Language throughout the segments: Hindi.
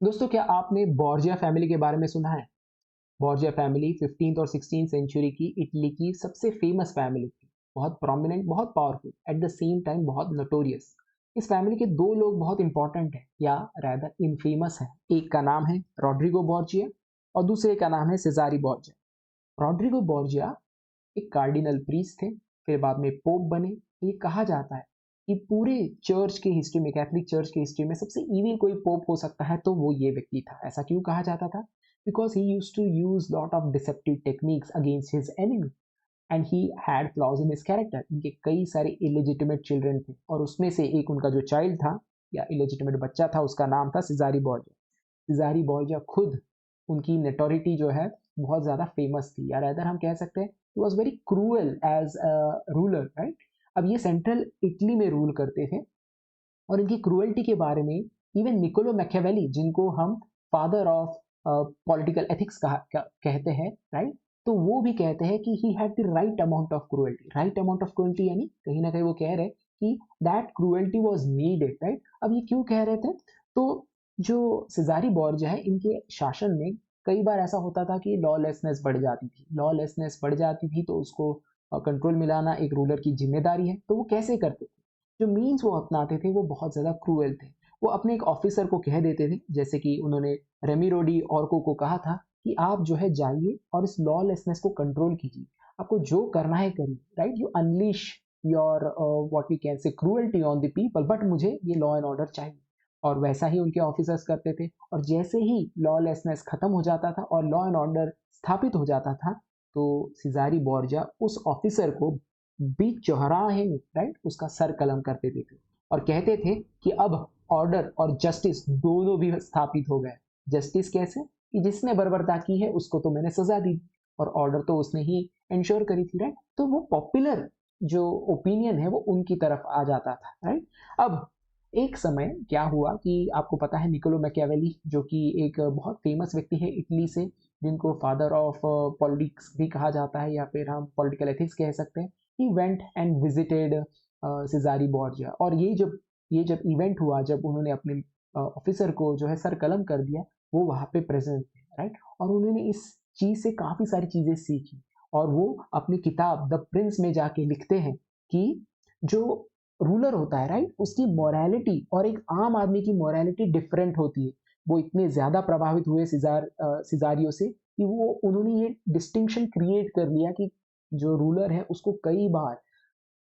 दोस्तों, क्या आपने बोर्जिया फैमिली के बारे में सुना है? बोर्जिया फैमिली 15th और 16th सेंचुरी की इटली की सबसे फेमस फैमिली थी। बहुत प्रोमिनेंट, बहुत powerful, eight the same time बहुत नोटोरियस। इस फैमिली के दो लोग बहुत इंपॉर्टेंट हैं या रैदर इनफेमस हैं। एक का नाम है रॉड्रिगो बोर्जिया और दूसरे का नाम है सेजारी बोर्जिया। रॉड्रिगो बोर्जिया एक कार्डिनल प्रीस्ट थे, फिर बाद में पोप बने। ये कहा जाता है कि पूरे चर्च के हिस्ट्री में, कैथोलिक चर्च के हिस्ट्री में सबसे इविल कोई पोप हो सकता है तो वो ये व्यक्ति था। ऐसा क्यों कहा जाता था? Because he use to use lot of deceptive techniques against his enemy and he had flaws in his character. इनके कई सारे इलेजिटिमेट चिल्ड्रन थे और उसमें से एक उनका जो चाइल्ड था या इलेजिटिमेट बच्चा था, उसका नाम था सिजारी बोर्जिया। सिजारी बोर्जिया खुद, उनकी नेटोरिटी जो है बहुत ज़्यादा फेमस थी, या अदर हम कह सकते हैं he was very cruel as a ruler, right. अब ये सेंट्रल इटली में रूल करते थे और इनकी क्रूअल्टी के बारे में इवन निकोलो मैकियावेली, जिनको हम फादर ऑफ पॉलिटिकल एथिक्स कहते हैं, राइट, तो वो भी कहते हैं कि he had the right amount of cruelty. Right amount of cruelty यानी कहीं ना कहीं वो कह रहे हैं कि that cruelty was needed, right. अब ये क्यों कह रहे थे? तो जो सिजारी बोर्जिया है, इनके शासन में कई बार ऐसा होता था कि लॉलेसनेस बढ़ जाती थी। लॉलेसनेस बढ़ जाती थी तो उसको कंट्रोल में लाना एक रूलर की जिम्मेदारी है। तो वो कैसे करते थे? जो मीन्स वो अपनाते थे वो बहुत ज़्यादा क्रूएल थे। वो अपने एक ऑफिसर को कह देते थे, जैसे कि उन्होंने रेमिरो डी ऑर्को को कहा था कि आप जो है जाइए और इस लॉलेसनेस को कंट्रोल कीजिए, आपको जो करना है करिए, right. You unleash your what we can say cruelty on the people, but मुझे ये लॉ एंड ऑर्डर चाहिए। और वैसा ही उनके ऑफिसर्स करते थे। और जैसे ही लॉलेसनेस खत्म हो जाता था और लॉ एंड ऑर्डर स्थापित हो जाता था, तो सिजारी बोर्जा उस ऑफिसर को बीच चौराहे में, राइट, उसका सर कलम कर देते थे और कहते थे कि अब ऑर्डर और जस्टिस दोनों भी स्थापित हो गए। जस्टिस कैसे? कि जिसने बर्बरता की है उसको तो मैंने सजा दी, और ऑर्डर तो उसने ही इंश्योर करी थी, राइट। तो वो पॉपुलर जो ओपिनियन है वो उनकी तरफ आ जाता था, राइट। अब एक समय क्या हुआ कि आपको पता है निकोलो मैकियावेली, जो कि एक बहुत फेमस व्यक्ति है इटली से, जिनको फादर ऑफ पॉलिटिक्स भी कहा जाता है या फिर हम पॉलिटिकल एथिक्स कह सकते हैं। ही वेंट एंड विजिटेड सिजारी बोर्जिया, और ये जब इवेंट हुआ, जब उन्होंने अपने ऑफिसर को जो है सर कलम कर दिया, वो वहाँ पे प्रेजेंट थे, राइट। और उन्होंने इस चीज़ से काफ़ी सारी चीज़ें सीखी और वो अपनी किताब द प्रिंस में जाके लिखते हैं कि जो रूलर होता है, राइट, उसकी मोरालिटी और एक आम आदमी की मोरालिटी डिफरेंट होती है। वो इतने ज़्यादा प्रभावित हुए सिजारियो से कि वो उन्होंने ये डिस्टिंक्शन क्रिएट कर लिया कि जो रूलर है उसको कई बार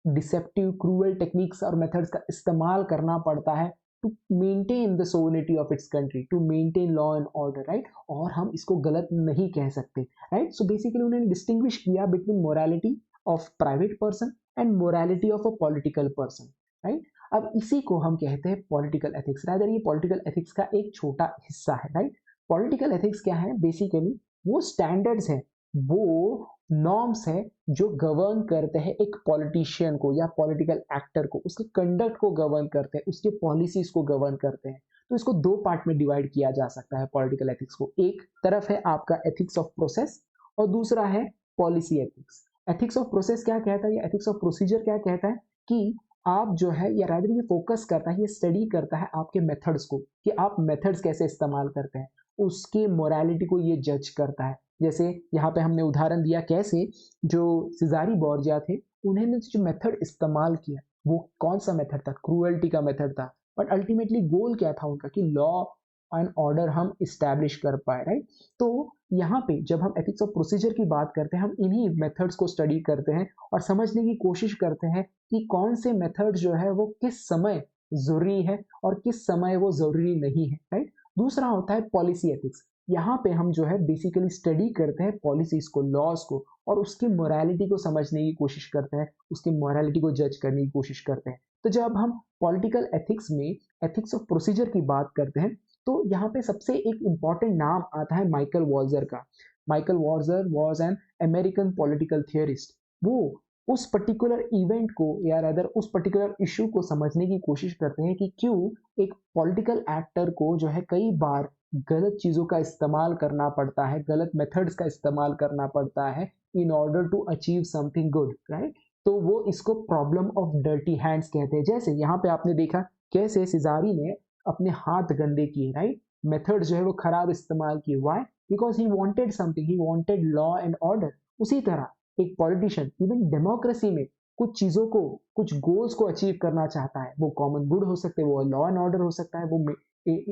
डिसेप्टिव क्रूअल टेक्निक्स और मेथड्स का इस्तेमाल करना पड़ता है to maintain the sovereignty of its country, to maintain law and order, right. और हम इसको गलत नहीं कह सकते, राइट। सो बेसिकली उन्होंने डिस्टिंग्विश किया between morality of private person and morality of a political person, right. अब इसी को हम कहते हैं पॉलिटिकल एथिक्स। रादर ये पॉलिटिकल एथिक्स का एक छोटा हिस्सा है, राइट। पॉलिटिकल एथिक्स क्या है? बेसिकली वो स्टैंडर्ड्स है, वो नॉर्म्स है जो गवर्न करते हैं एक पॉलिटिशियन को या पॉलिटिकल एक्टर को, उसके कंडक्ट को गवर्न करते हैं, उसके पॉलिसीज को गवर्न करते हैं। तो इसको दो पार्ट में डिवाइड किया जा सकता है पॉलिटिकल एथिक्स को। एक तरफ है आपका एथिक्स ऑफ प्रोसेस और दूसरा है policy ethics. Ethics of process क्या कहता है या एथिक्स ऑफ प्रोसीजर क्या कहता है कि आप जो है, या रादर ये फोकस करता है, ये स्टडी करता है आपके मेथड्स को, कि आप मेथड्स कैसे इस्तेमाल करते हैं, उसके मोरालिटी को ये जज करता है। जैसे यहाँ पे हमने उदाहरण दिया कैसे जो सिजारी बोर्जिया थे, उन्होंने जो मेथड इस्तेमाल किया वो कौन सा मेथड था? क्रूअल्टी का मेथड था। बट अल्टीमेटली गोल क्या था उनका? कि लॉ एंड ऑर्डर हम इस्टेब्लिश कर पाए, राइट। तो यहाँ पे जब हम एथिक्स ऑफ प्रोसीजर की बात करते हैं, हम इन्हीं मेथड्स को स्टडी करते हैं और समझने की कोशिश करते हैं कि कौन से मेथड जो है वो किस समय जरूरी है और किस समय वो जरूरी नहीं है, राइट। दूसरा होता है पॉलिसी एथिक्स। यहाँ पे हम जो है बेसिकली स्टडी करते हैं पॉलिसीज को, लॉज को, और उसकी मोरालिटी को समझने की कोशिश करते हैं, उसकी मोरालिटी को जज करने की कोशिश करते हैं। तो जब हम पॉलिटिकल एथिक्स में एथिक्स ऑफ प्रोसीजर की बात करते हैं, तो यहाँ पे सबसे एक इम्पॉर्टेंट नाम आता है माइकल वॉल्जर का। Michael Walzer was an American political theorist. वो उस पर्टिकुलर इवेंट को या अदर उस पर्टिकुलर इशू को समझने की कोशिश करते हैं कि क्यों एक पॉलिटिकल एक्टर को जो है कई बार गलत चीज़ों का इस्तेमाल करना पड़ता है, गलत मेथड्स का इस्तेमाल करना पड़ता है in order to achieve something good, right. तो वो इसको प्रॉब्लम ऑफ डर्टी हैंड्स कहते हैं। जैसे यहाँ पे आपने देखा कैसे सिजारी ने अपने हाथ गंदे किए, राइट। मेथड जो है वो खराब इस्तेमाल किए। Why? Because he wanted something, he wanted law and order. उसी तरह एक पॉलिटिशियन इवन डेमोक्रेसी में कुछ चीजों को, कुछ गोल्स को अचीव करना चाहता है। वो कॉमन गुड हो सकते हैं, वो लॉ एंड ऑर्डर हो सकता है, वो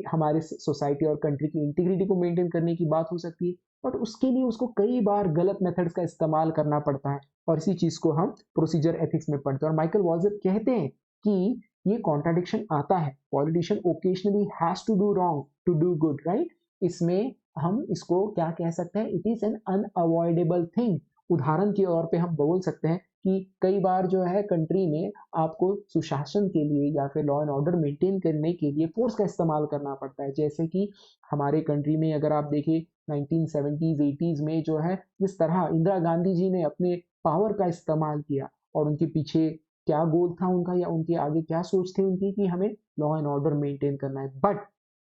हमारे सोसाइटी और कंट्री की इंटीग्रिटी को मेंटेन करने की बात हो सकती है। बट उसके लिए उसको कई बार गलत मेथड्स का इस्तेमाल करना पड़ता है, और इसी चीज को हम प्रोसीजर एथिक्स में पढ़ते हैं। और माइकल वॉल्जर कहते हैं कि ये कॉन्ट्राडिक्शन आता है, politician occasionally has to do wrong to do good, right. इसमें हम इसको क्या कह सकते हैं, it is an unavoidable thing. उदाहरण के तौर पे हम बोल सकते हैं कि कई बार जो है कंट्री में आपको सुशासन के लिए या फिर लॉ एंड ऑर्डर मेंटेन करने के लिए फोर्स का इस्तेमाल करना पड़ता है। जैसे कि हमारे कंट्री में अगर आप देखें 1970s 80s में जो है जिस तरह इंदिरा गांधी जी ने अपने पावर का इस्तेमाल किया, और उनके पीछे क्या गोल था उनका, या उनके आगे क्या सोच थी उनकी कि हमें लॉ एंड ऑर्डर मेंटेन करना है। बट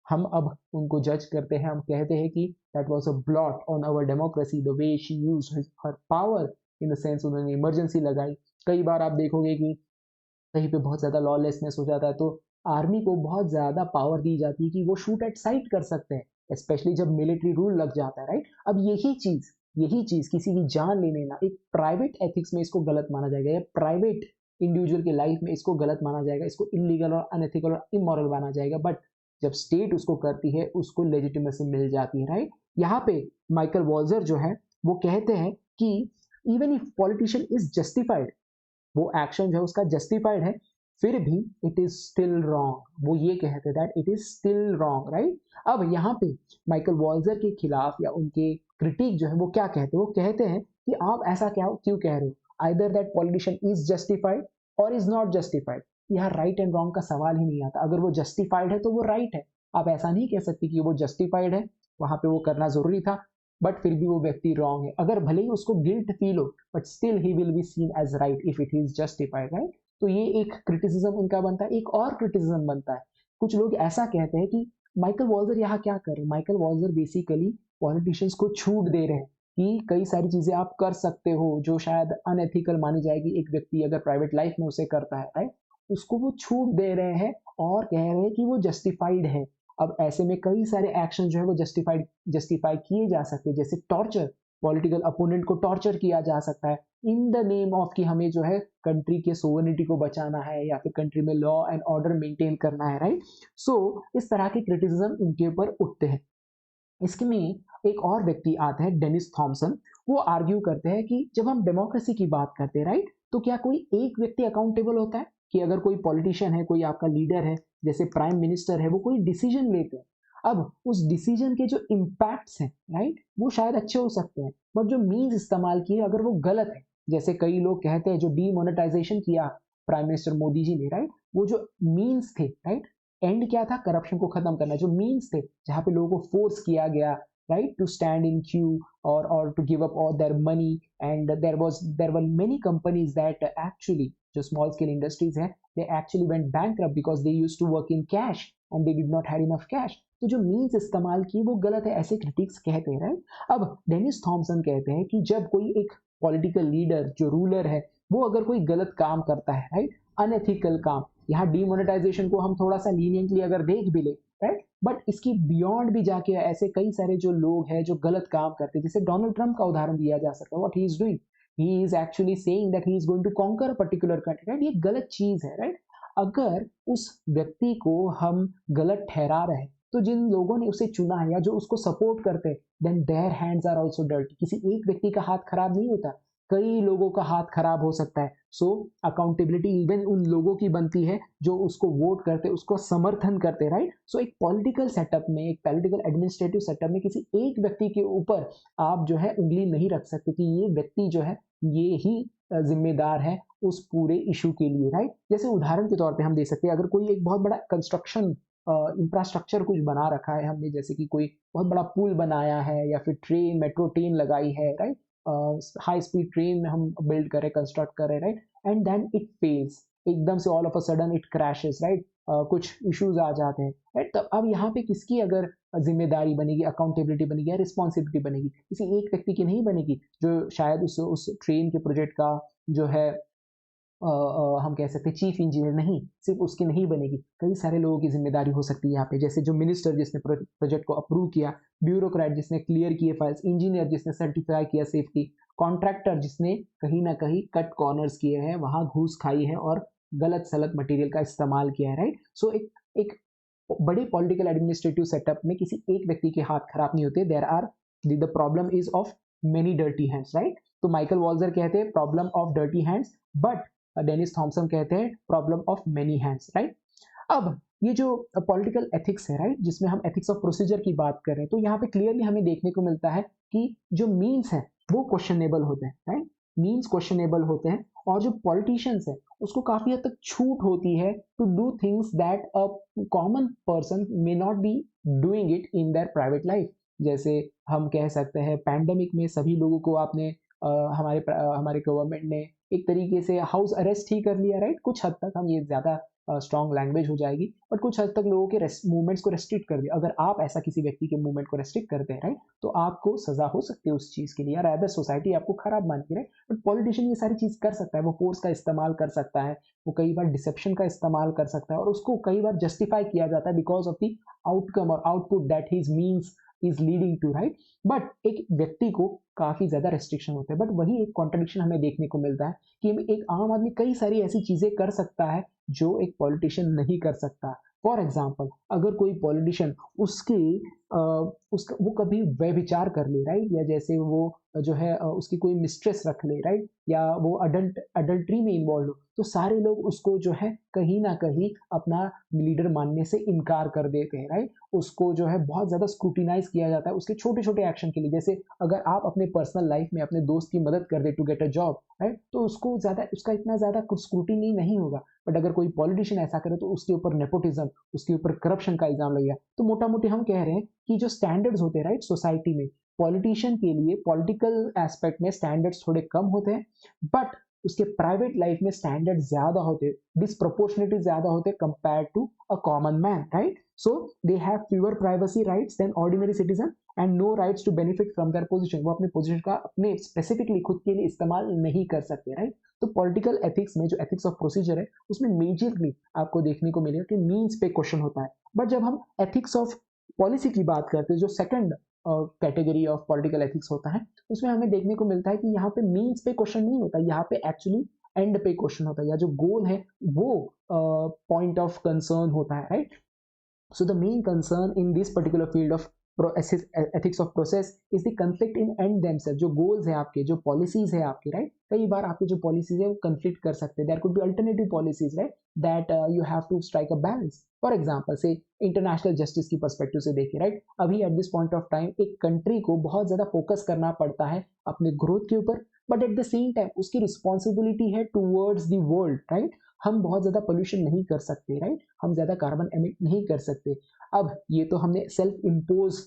हम अब उनको जज करते हैं, हम कहते हैं कि that was a blot on our democracy, the way she used her power, in the sense उन्होंने इमरजेंसी लगाई। कई बार आप देखोगे कि कहीं पे बहुत ज़्यादा लॉलेसनेस हो जाता है तो आर्मी को बहुत ज़्यादा पावर दी जाती है कि वो शूट एट साइट कर सकते हैं, स्पेशली जब मिलिट्री रूल लग जाता है, राइट। अब यही चीज़ किसी की जान ले लेना, एक प्राइवेट एथिक्स में इसको गलत माना जाएगा, या प्राइवेट इंडिविजुअल की लाइफ में इसको गलत माना जाएगा, इसको इलीगल और अनएथिकल और इमोरल माना जाएगा। बट जब स्टेट उसको करती है उसको लेजिटिमेसी मिल जाती है, राइट। यहाँ पे माइकल वॉल्जर जो है वो कहते हैं कि even if politician is justified, वो एक्शन जो है उसका जस्टिफाइड है, फिर भी इट इज स्टिल रॉन्ग। वो ये कहते हैं that it is still wrong, right. अब यहाँ पे माइकल वॉल्जर के खिलाफ या उनके क्रिटिक जो है वो क्या कहते हैं, वो कहते हैं कि आप ऐसा क्या क्यों कह रहे हो, either that politician is justified और इज नॉट जस्टिफाइड। यहाँ राइट एंड रॉन्ग का सवाल ही नहीं आता। अगर वो जस्टिफाइड है तो वो राइट है, आप ऐसा नहीं कह सकते कि वो जस्टिफाइड है, वहां पे वो करना जरूरी था, बट फिर भी वो व्यक्ति रॉन्ग है। अगर भले ही उसको गिल्ट फील हो, but still he will be seen as right if it is justified, right. तो ये एक क्रिटिसिज्म उनका बनता है। एक और क्रिटिसिज्म बनता है, कुछ लोग ऐसा कहते हैं कि माइकल वॉल्जर यहाँ क्या कर रहे हैं, माइकल वॉल्जर बेसिकली पॉलिटिशियंस को छूट दे रहे हैं कि कई सारी चीजें आप कर सकते हो जो शायद अनएथिकल मानी जाएगी, एक व्यक्ति अगर प्राइवेट लाइफ में उसे करता है, राइट, उसको वो छूट दे रहे हैं और कह रहे हैं कि वो जस्टिफाइड है। अब ऐसे में कई सारे एक्शन जो है वो जस्टिफाई किए जा सकते हैं, जैसे टॉर्चर, पॉलिटिकल अपोनेंट को टॉर्चर किया जा सकता है इन द नेम ऑफ कि हमें जो है कंट्री के सोवरेनिटी को बचाना है या फिर कंट्री में लॉ एंड ऑर्डर मेंटेन करना है, राइट। सो इस तरह के क्रिटिसिज्म उनके ऊपर उठते हैं। इसमें एक और व्यक्ति आते हैं, डेनिस थॉमसन। वो आर्ग्यू करते हैं कि जब हम डेमोक्रेसी की बात करते हैं, राइट, तो क्या कोई एक व्यक्ति अकाउंटेबल होता है, कि अगर कोई पॉलिटिशियन है, कोई आपका लीडर है, जैसे प्राइम मिनिस्टर है, वो कोई डिसीजन लेते हैं, अब उस डिसीजन के जो इम्पैक्ट्स हैं, राइट, वो शायद अच्छे हो सकते हैं, बट जो मीन्स इस्तेमाल किए अगर वो गलत है, जैसे कई लोग कहते हैं जो डीमोनेटाइजेशन किया प्राइम मिनिस्टर मोदी जी ने, राइट, वो जो मीन्स थे, राइट, एंड क्या था, करप्शन को खत्म करना, जो मीन्स थे जहां पे लोगों को फोर्स किया गया, right, to stand in queue और to give up all their money, and there were many companies that actually, जो स्मॉल स्केल इंडस्ट्रीज हैं, they actually went bankrupt because they used to work in cash and they did not had enough cash. तो जो मीन्स इस्तेमाल किए वो गलत है, ऐसे क्रिटिक्स कहते हैं, राइट। अब डेनिस थॉमसन कहते हैं कि जब कोई एक पॉलिटिकल लीडर जो रूलर है वो अगर कोई गलत काम करता है, राइट, अनएथिकल काम, यहाँ डीमोनेटाइजेशन को हम थोड़ा सा लीनियंटली अगर देख भी ले, राइट, बट इसकी बियॉन्ड भी जाके ऐसे कई सारे जो लोग हैं जो गलत काम करते हैं, जैसे डोनाल्ड ट्रंप का उदाहरण दिया जा सकता है। What he is doing, he is actually saying that he is going to conquer a particular country, right. ये गलत चीज है, राइट। अगर उस व्यक्ति को हम गलत ठहरा रहे हैं तो जिन लोगों ने उसे चुना है या जो उसको सपोर्ट करते हैं, then their hands are also dirty. किसी एक व्यक्ति का हाथ खराब नहीं होता, कई लोगों का हाथ खराब हो सकता है। सो अकाउंटेबिलिटी इवन उन लोगों की बनती है जो उसको वोट करते, उसको समर्थन करते, राइट। सो एक पॉलिटिकल सेटअप में, एक पॉलिटिकल एडमिनिस्ट्रेटिव सेटअप में किसी एक व्यक्ति के ऊपर आप जो है उंगली नहीं रख सकते कि ये व्यक्ति जो है ये ही जिम्मेदार है उस पूरे इशू के लिए, राइट। जैसे उदाहरण के तौर पे हम दे सकते हैं, अगर कोई एक बहुत बड़ा कंस्ट्रक्शन इंफ्रास्ट्रक्चर कुछ बना रखा है हमने, जैसे कि कोई बहुत बड़ा पुल बनाया है या फिर ट्रेन, मेट्रो ट्रेन लगाई है, राइट, हाई स्पीड ट्रेन हम बिल्ड करें, कंस्ट्रक्ट करें, right, and then it fails, एकदम से all of a sudden it crashes, right, कुछ इश्यूज आ जाते हैं, राइट। तो अब यहाँ पे किसकी अगर जिम्मेदारी बनेगी, अकाउंटेबिलिटी बनेगी या रिस्पॉन्सिबिलिटी बनेगी, किसी एक व्यक्ति की नहीं बनेगी जो शायद उस ट्रेन के प्रोजेक्ट का जो है हम कह सकते हैं चीफ इंजीनियर, नहीं, सिर्फ उसकी नहीं बनेगी, कई सारे लोगों की जिम्मेदारी हो सकती है यहाँ पे, जैसे जो मिनिस्टर जिसने प्रोजेक्ट को अप्रूव किया, ब्यूरोक्रेट जिसने क्लियर किए फाइल्स, इंजीनियर जिसने सर्टिफाई किया सेफ्टी, कॉन्ट्रैक्टर जिसने कहीं ना कहीं कट कॉर्नर्स किए हैं, वहां घूस खाई है और गलत सलत मटेरियल का इस्तेमाल किया है, राइट। सो एक बड़े पॉलिटिकल एडमिनिस्ट्रेटिव सेटअप में किसी एक व्यक्ति के हाथ खराब नहीं होते, there are the problem is of many dirty hands, right. तो माइकल वॉल्जर कहते हैं problem of dirty hands, but Dennis Thomson कहते हैं problem of many hands, right. अब ये जो पॉलिटिकल एथिक्स है, राइट, जिसमें हम एथिक्स ऑफ प्रोसीजर की बात कर रहे हैं, तो यहाँ पे क्लियरली हमें देखने को मिलता है कि जो मीन्स है वो क्वेश्चनेबल होते हैं, राइट, मीन्स क्वेश्चनेबल होते हैं, और जो पॉलिटिशियंस है उसको काफी हद तक छूट होती है to do things that a common person may not be doing it in their private life. जैसे हम कह सकते हैं पैंडेमिक में सभी लोगों को आपने हमारे गवर्नमेंट ने एक तरीके से हाउस अरेस्ट ही कर लिया, राइट, कुछ हद तक, हम ये ज्यादा स्ट्रॉन्ग लैंग्वेज हो जाएगी, बट कुछ हद तक लोगों के मूवमेंट्स को रेस्ट्रिक्ट कर दिया। अगर आप ऐसा किसी व्यक्ति के मूवमेंट को रेस्ट्रिक्ट करते हैं, राइट, तो आपको सजा हो सकती है उस चीज के लिए, अदर सोसाइटी आपको खराब मानेगी, राइट। बट पॉलिटिशियन ये सारी चीज कर सकता है, वो फोर्स का इस्तेमाल कर सकता है, वो कई बार डिसेप्शन का इस्तेमाल कर सकता है, और उसको कई बार जस्टिफाई किया जाता है बिकॉज ऑफ द आउटकम और output that his means is leading to, right. But एक व्यक्ति को काफी ज्यादा रेस्ट्रिक्शन होते हैं, बट वही एक कॉन्ट्रडिक्शन हमें देखने को मिलता है कि एक आम आदमी कई सारी ऐसी चीजें कर सकता है जो एक पॉलिटिशियन नहीं कर सकता। फॉर एग्जाम्पल, अगर कोई पॉलिटिशियन उसका वो कभी व्यभिचार कर ले, राइट, या जैसे वो जो है उसकी कोई मिस्ट्रेस रख ले, राइट, या वो अडल्ट्री में इन्वॉल्व हो, तो सारे लोग उसको जो है कहीं ना कहीं अपना लीडर मानने से इनकार कर देते हैं, राइट। उसको जो है बहुत ज्यादा स्क्रूटिनाइज किया जाता है उसके छोटे छोटे एक्शन के लिए। जैसे अगर आप अपने पर्सनल लाइफ में अपने दोस्त की मदद कर दे to get a job, right, तो उसका इतना ज्यादा कुछ स्क्रूटिनी नहीं होगा। बट अगर कोई पॉलिटिशियन ऐसा करे तो उसके ऊपर नेपोटिज्म, उसके ऊपर करप्शन का इल्जाम लगेगा। तो मोटा मोटी हम कह रहे हैं कि जो स्टैंडर्ड्स होते हैं, राइट, सोसाइटी में पॉलिटिशियन के लिए पॉलिटिकल एस्पेक्ट में स्टैंडर्ड्स थोड़े कम होते हैं, बट उसके प्राइवेट लाइफ में स्टैंडर्ड ज्यादा होते हैं, डिसप्रोपोर्शनेटली ज्यादा होते हैं compare to a common man, right. So they have fewer privacy rights than ordinary citizen and no rights to benefit from their position. वो अपने पोजीशन का अपने स्पेसिफिकली खुद के लिए इस्तेमाल नहीं कर सकते, राइट। तो पॉलिटिकल एथिक्स में जो एथिक्स ऑफ प्रोसीजर है उसमें मेजरली आपको देखने को मिलेगा कि मीन्स पे क्वेश्चन होता है। बट जब हम एथिक्स ऑफ पॉलिसी की बात करते हैं, जो second category of political ethics होता है, उसमें हमें देखने को मिलता है कि यहाँ पे मीन्स पे क्वेश्चन नहीं होता, यहाँ पे एक्चुअली एंड पे क्वेश्चन होता है, या जो गोल है वो पॉइंट ऑफ कंसर्न होता है, right. So the main concern in this particular field of ethics of process is the conflict in end themselves। जो goals है आपके, जो policies है आपके, right, कई बार आपके जो policies है वो conflict कर सकते हैं। There could be alternative policies, right, that you have to strike a balance। For example, say international justice की perspective से देखिए, right, अभी at this point of time एक country को बहुत ज़्यादा focus करना पड़ता है अपने growth के ऊपर, but at the same time उसकी responsibility है towards the world, right। हम बहुत ज्यादा पोल्यूशन नहीं कर सकते, राइट, हम ज्यादा कार्बन एमिट नहीं कर सकते। अब ये तो हमने सेल्फ इम्पोज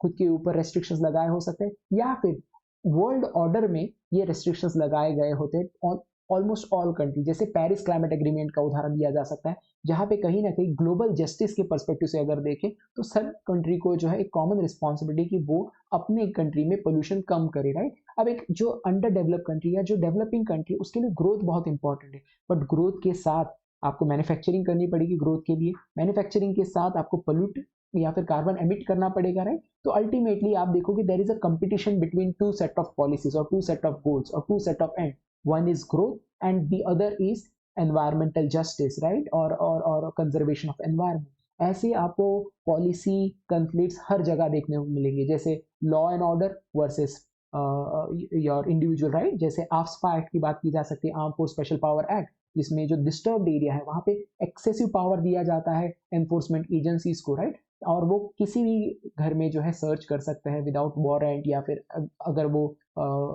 खुद के ऊपर रेस्ट्रिक्शंस लगाए हो सकते हैं, या फिर वर्ल्ड ऑर्डर में ये रेस्ट्रिक्शंस लगाए गए होते हैं ऑलमोस्ट ऑल कंट्री। जैसे पेरिस क्लाइमेट एग्रीमेंट का उदाहरण दिया जा सकता है, जहां पे कहीं ना कहीं ग्लोबल जस्टिस के पर्सपेक्टिव से अगर देखें तो सब कंट्री को जो है एक कॉमन रिस्पॉन्सिबिलिटी कि वो अपने कंट्री में पोल्यूशन कम करे, राइट। अब एक जो अंडर डेवलप कंट्री या जो डेवलपिंग कंट्री, उसके लिए ग्रोथ बहुत इंपॉर्टेंट है, बट ग्रोथ के साथ आपको मैन्युफैक्चरिंग करनी पड़ेगी, ग्रोथ के लिए मैन्युफैक्चरिंग के साथ आपको पोल्यूट या फिर कार्बन एमिट करना पड़ेगा, राइट। तो अल्टीमेटली आप देखोगे there is a competition between two set of policies और टू सेट ऑफ गोल्स और two set of end, one is growth and the other is environmental justice, right, और कंजर्वेशन ऑफ एनवायरमेंट। ऐसे आपको पॉलिसी कंफ्लिक्ट्स हर जगह देखने को मिलेंगे, जैसे law and order versus your individual right. जैसे आफ्सपा एक्ट की बात की जा सकती है, arm force special power act, जिसमें जो डिस्टर्ब्ड एरिया है वहां पे एक्सेसिव पावर दिया जाता है एनफोर्समेंट एजेंसीज को, राइट, और वो किसी भी घर में जो है सर्च कर सकते हैं विदाउट वारंट, या फिर अगर वो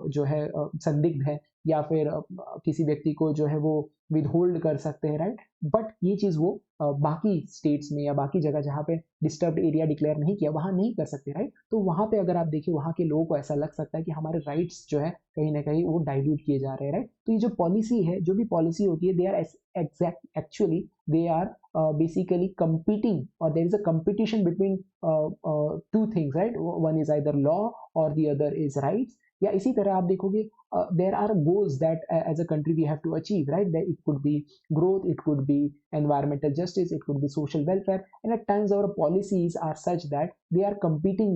जो है संदिग्ध है, या फिर किसी व्यक्ति को जो है वो विदहोल्ड कर सकते हैं, राइट। बट ये चीज़ वो बाकी स्टेट्स में या बाकी जगह जहाँ पे डिस्टर्ब्ड एरिया डिक्लेयर नहीं किया वहाँ नहीं कर सकते, राइट। तो वहाँ पे अगर आप देखिए वहाँ के लोगों को ऐसा लग सकता है कि हमारे राइट्स जो है कहीं ना कहीं वो डाइल्यूट किए जा रहे हैं, राइट। तो ये जो पॉलिसी है, जो भी पॉलिसी होती है, they are exact actually they are basically competing, or there is a competition between two things, right? One is either law or the other is rights. या इसी तरह आप देखोगे there are goals that as a country we have to achieve, right? That it could be growth, it could be environmental justice, it could be social welfare, and at times our policies are such that they are competing,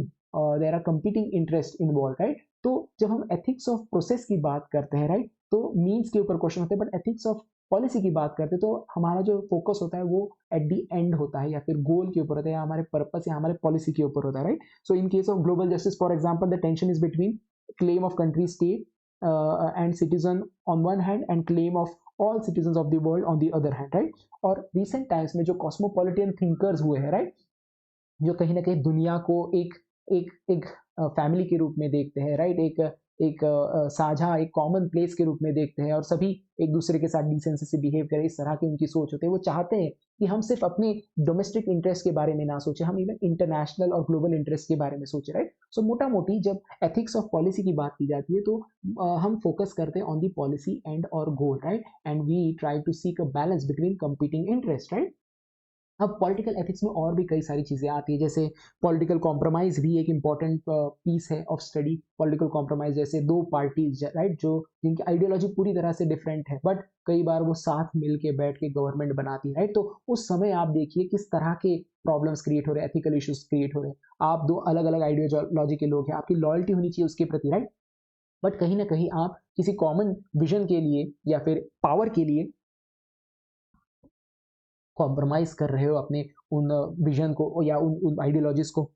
there are competing interests involved, right? तो जब हम ethics of process की बात करते हैं, right, तो मीन्स के ऊपर क्वेश्चन होते हैं, बट ethics of पॉलिसी की बात करते हैं तो हमारा जो फोकस होता है वो एट दी एंड होता है या फिर गोल के ऊपर होता है या हमारे पर्पस या हमारे पॉलिसी के ऊपर होता है, right. So in case of global justice for example the tension is between claim of country state and citizen on one hand and claim of all citizen of the world on the other hand, right. और रिसेंट टाइम्स में जो कॉस्मोपॉलिटन थिंकर्स हुए हैं, राइट, जो कहीं ना कहीं दुनिया को एक एक एक फैमिली के रूप में देखते हैं, राइट, एक साझा एक कॉमन प्लेस के रूप में देखते हैं और सभी एक दूसरे के साथ डिसेंसी से बिहेव करें, इस तरह की उनकी सोच होती है। वो चाहते हैं कि हम सिर्फ अपने डोमेस्टिक इंटरेस्ट के बारे में ना सोचें, हम इवन इंटरनेशनल और ग्लोबल इंटरेस्ट के बारे में सोचें, राइट। सो मोटा मोटी जब एथिक्स ऑफ पॉलिसी की बात की जाती है तो हम फोकस करते हैं ऑन दी पॉलिसी एंड और goal, right, and we try to seek a balance between competing interest, right. अब पॉलिटिकल एथिक्स में और भी कई सारी चीज़ें आती है, जैसे पॉलिटिकल कॉम्प्रोमाइज़ भी एक इम्पॉर्टेंट पीस है ऑफ स्टडी। पॉलिटिकल कॉम्प्रोमाइज़ जैसे दो पार्टीज, राइट, जो जिनकी आइडियोलॉजी पूरी तरह से डिफरेंट है बट कई बार वो साथ मिल के बैठ के गवर्नमेंट बनाती है, राइट। तो उस समय आप देखिए किस तरह के प्रॉब्लम्स क्रिएट हो रहे हैं, एथिकल इश्यूज क्रिएट हो रहे हैं। आप दो अलग अलग आइडियोलॉजी के लोग हैं, आपकी लॉयल्टी होनी चाहिए उसके प्रति, राइट, बट कहीं ना कहीं आप किसी कॉमन विजन के लिए या फिर पावर के लिए कॉम्प्रोमाइज कर रहे हो अपने उन विजन को या उन आइडियोलॉजीज को,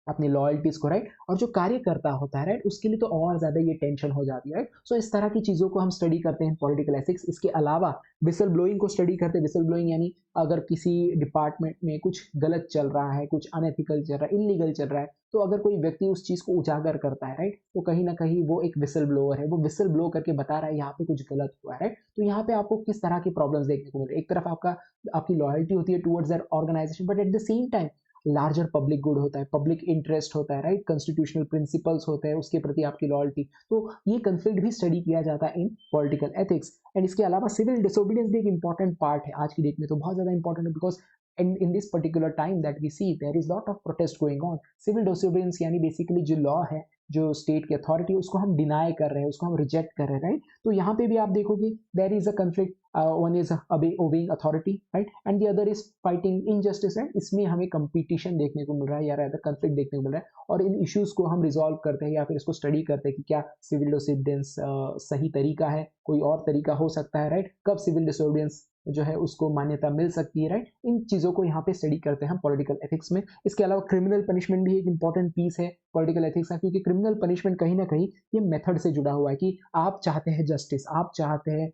अपनी लॉयल्टीज को, राइट। और जो कार्यकर्ता होता है, राइट, उसके लिए तो और ज्यादा ये टेंशन हो जाती है, राइट। सो इस तरह की चीजों को हम स्टडी करते हैं पॉलिटिकल एथिक्स। इसके अलावा विसल ब्लोइंग को स्टडी करते हैं। विसल ब्लोइंग यानी अगर किसी डिपार्टमेंट में कुछ गलत चल रहा है, कुछ अनएथिकल चल रहा है, इलीगल चल रहा है, तो अगर कोई व्यक्ति उस चीज को उजागर करता है, राइट, तो कहीं ना कहीं वो एक विसल ब्लोअर है, वो विसल ब्लो करके बता रहा है यहाँ पे कुछ गलत हुआ है, राइट। तो यहाँ पे आपको किस तरह की प्रॉब्लम्स देखने को मिल रही है। एक तरफ आपकी लॉयल्टी होती है towards that organization, but at the same time larger public good होता है, पब्लिक इंटरेस्ट होता है, राइट, कॉन्स्टिट्यूशनल प्रिंसिपल्स होते हैं, उसके प्रति आपकी लॉयल्टी। तो ये कंफ्लिक्ट भी स्टडी किया जाता है इन पॉलिटिकल एथिक्स। एंड इसके अलावा सिविल डिसोबीडियंस भी एक इंपॉर्टेंट पार्ट है आज की डेट में, तो बहुत ज्यादा इंपॉर्टेंट है, because in this particular time that we see there is lot of protest going on. Civil disobedience यानी बेसिकली जो लॉ है, जो स्टेट की अथॉरिटी है, उसको हम डिनाई कर रहे हैं, उसको हम रिजेक्ट कर रहे हैं, राइट। तो यहाँ पे भी आप देखोगे there is a conflict, one is obeying authority, right, and the other is fighting injustice, right. इसमें हमें कंपटीशन देखने को मिल रहा है या रादर कंफ्लिक्ट देखने को मिल रहा है, और इन इश्यूज को हम रिजॉल्व करते हैं या फिर इसको स्टडी करते हैं कि क्या सिविल डिसोबीडियंस सही तरीका है, कोई और तरीका हो सकता है, राइट, कब सिविल डिसोबीडियंस जो है उसको मान्यता मिल सकती है, राइट। इन चीजों को यहाँ पे स्टडी करते हैं हम पॉलिटिकल एथिक्स में। इसके अलावा क्रिमिनल पनिशमेंट भी एक इंपॉर्टेंट पीस है पॉलिटिकल एथिक्स का, क्योंकि क्रिमिनल पनिशमेंट कहीं ना कहीं ये मेथड से जुड़ा हुआ है कि आप चाहते हैं जस्टिस, आप चाहते हैं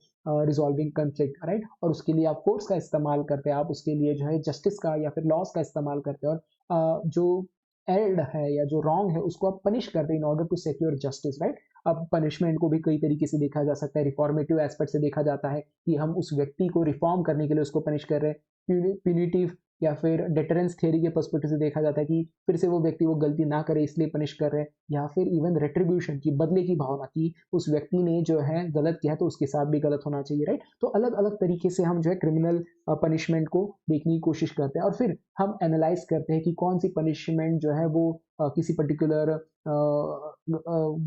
रिजॉल्विंग कंफ्लिक्ट, राइट, और उसके लिए आप कोर्ट्स का इस्तेमाल करते हैं, आप उसके लिए जो है जस्टिस का या फिर लॉस का इस्तेमाल करते हैं, और जो एल्ड है या जो रॉन्ग है उसको आप पनिश करते हैं in order to secure justice, right. अब पनिशमेंट को भी कई तरीके से देखा जा सकता है, रिफॉर्मेटिव एस्पेक्ट से देखा जाता है कि हम उस व्यक्ति को रिफॉर्म करने के लिए उसको पनिश कर रहे हैं, प्यूनिटिव या फिर डेटरेंस थियरी के पर्सपेक्टिव से देखा जाता है कि फिर से वो व्यक्ति वो गलती ना करे इसलिए पनिश कर रहे हैं, या फिर इवन रेट्रीब्यूशन की, बदले की भावना की, उस व्यक्ति ने जो है गलत किया तो उसके साथ भी गलत होना चाहिए, राइट। तो अलग अलग तरीके से हम जो है क्रिमिनल पनिशमेंट को देखने की कोशिश करते हैं, और फिर हम एनालाइज करते हैं कि कौन सी पनिशमेंट जो है वो किसी पर्टिकुलर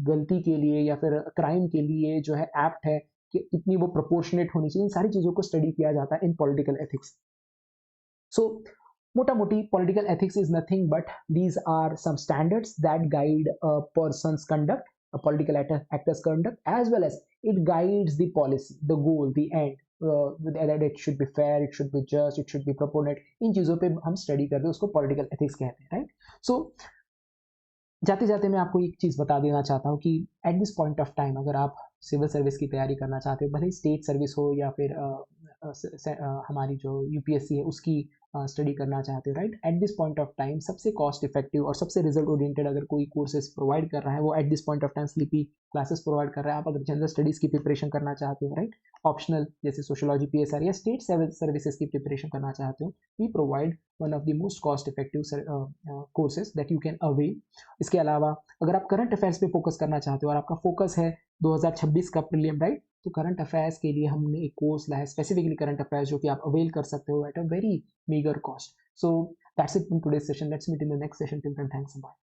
गलती के लिए या फिर क्राइम के लिए जो है एप्ट है, कि कितनी वो प्रोपोर्शनेट होनी चाहिए। इन सारी चीजों को स्टडी किया जाता है इन पॉलिटिकल एथिक्स। सो मोटा मोटी political ethics is nothing but these are some standards that guide a person's conduct, a political actor's conduct, as well as it guides the policy, the goal, the end, that it should be fair, it should be just, it should be proportionate। इन चीजों पे हम स्टडी करते हैं, उसको पॉलिटिकल एथिक्स कहते हैं, राइट। सो जाते जाते मैं आपको एक चीज़ बता देना चाहता हूँ कि at this point of time अगर आप सिविल सर्विस की तैयारी करना चाहते हो, भले ही स्टेट सर्विस हो या फिर हमारी जो यूपीएससी है उसकी स्टडी करना चाहते हो, right, at this point of time सबसे कॉस्ट इफेक्टिव और सबसे रिजल्ट ओरिएंटेड अगर कोई कोर्सेज प्रोवाइड कर रहा है वो at this point of time sleepy classes provide कर रहा है। आप अगर जनरल स्टडीज़ की प्रिपरेशन करना चाहते हो, राइट, ऑप्शनल जैसे सोशोलॉजी, पीएसआर या स्टेट सर्विसेज की प्रिपरेशन करना चाहते हो, we provide one of the most cost effective courses that you can avail. इसके अलावा अगर आप करंट अफेयर्स पे फोकस करना चाहते हो और आपका फोकस है 2026 का प्रीलिम, राइट, तो करंट अफेयर्स के लिए हमने एक कोर्स लाया है स्पेसिफिकली करंट अफेयर्स, जो कि आप अवेल कर सकते हो at a very meager cost. So that's it from today's session. Let's meet in the next session. Till then, thanks and bye.